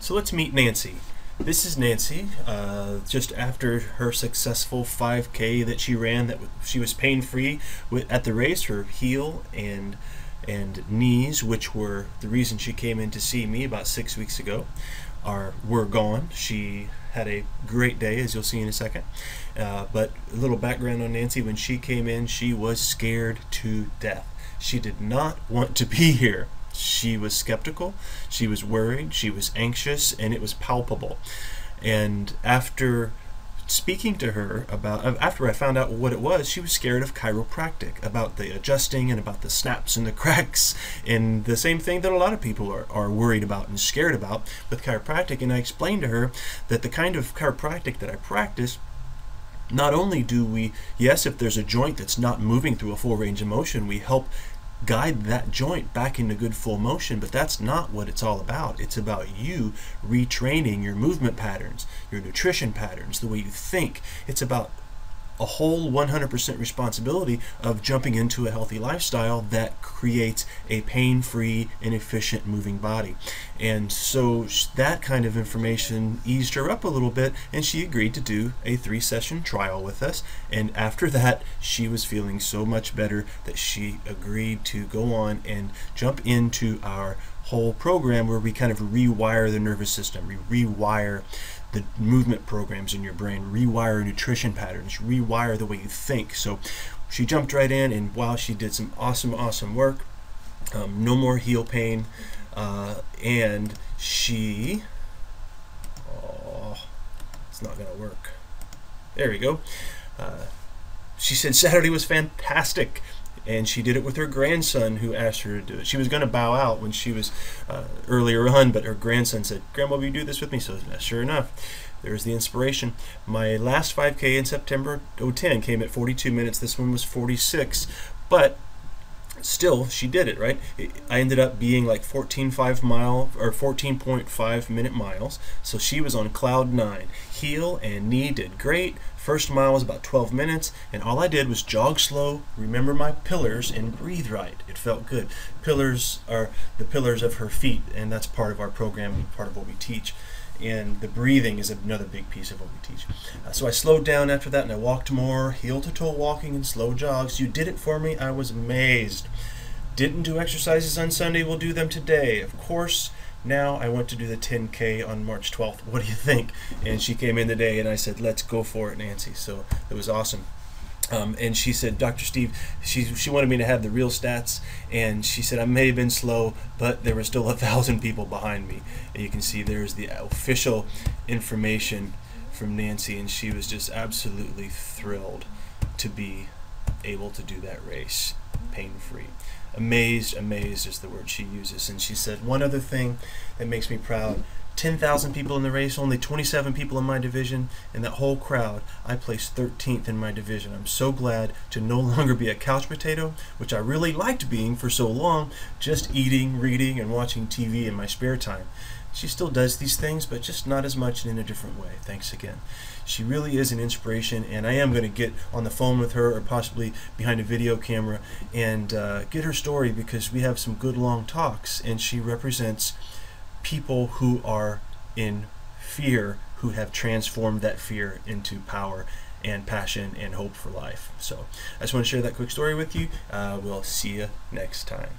So let's meet Nancy. This is Nancy, just after her successful 5K that she ran. That she was pain-free at the race. Her heel and knees, which were the reason she came in to see me about 6 weeks ago, were gone. She had a great day, as you'll see in a second. But a little background on Nancy: when she came in, she was scared to death. She did not want to be here. She was skeptical, she was worried, she was anxious, and it was palpable. And after speaking to her after I found out what it was, she was scared of chiropractic, about the adjusting and about the snaps and the cracks, and the same thing that a lot of people are worried about and scared about with chiropractic. And I explained to her that the kind of chiropractic that I practice, not only do we, yes, if there's a joint that's not moving through a full range of motion, we help guide that joint back into good full motion, but that's not what it's all about. It's about you retraining your movement patterns, your nutrition patterns, the way you think. It's about a whole 100% responsibility of jumping into a healthy lifestyle that creates a pain-free and efficient moving body. And so that kind of information eased her up a little bit, and she agreed to do a 3-session trial with us. And after that, she was feeling so much better that she agreed to go on and jump into our whole program, where we kind of rewire the nervous system, we rewire the movement programs in your brain, rewire nutrition patterns, rewire the way you think. So she jumped right in, and wow, she did some awesome work. No more heel pain, and she, it's not gonna work. There we go. She said Saturday was fantastic, and she did it with her grandson, who asked her to do it. She was going to bow out when she was earlier on, but her grandson said, "Grandma, will you do this with me?" So sure enough, there's the inspiration. My last 5K in September 2010 came at 42 minutes. This one was 46, but still, she did it, right? I ended up being like 14.5 minute miles. So she was on cloud 9. Heel and knee did great. First mile was about 12 minutes, and all I did was jog slow, remember my pillars, and breathe right. It felt good. Pillars are the pillars of her feet, and that's part of our program, part of what we teach. And the breathing is another big piece of what we teach. So I slowed down after that, and I walked more, heel-to-toe walking and slow jogs. You did it for me. I was amazed. Didn't do exercises on Sunday. We'll do them today. Of course, now I want to do the 10K on March 12th. What do you think? And she came in today, and I said, let's go for it, Nancy. So it was awesome. And she said, Dr. Steve, she wanted me to have the real stats, and she said I may have been slow, but there were still 1,000 people behind me. And you can see there's the official information from Nancy, and she was just absolutely thrilled to be able to do that race pain-free. Amazed is the word she uses. And she said, one other thing that makes me proud: 10,000 people in the race, only 27 people in my division. In that whole crowd, I placed 13th in my division. I'm so glad to no longer be a couch potato, which I really liked being for so long, just eating, reading, and watching TV in my spare time. She still does these things, but just not as much and in a different way. Thanks again. She really is an inspiration, and I am going to get on the phone with her, or possibly behind a video camera, and get her story, because we have some good long talks, and she represents people who are in fear, who have transformed that fear into power and passion and hope for life. So I just want to share that quick story with you. We'll see you next time.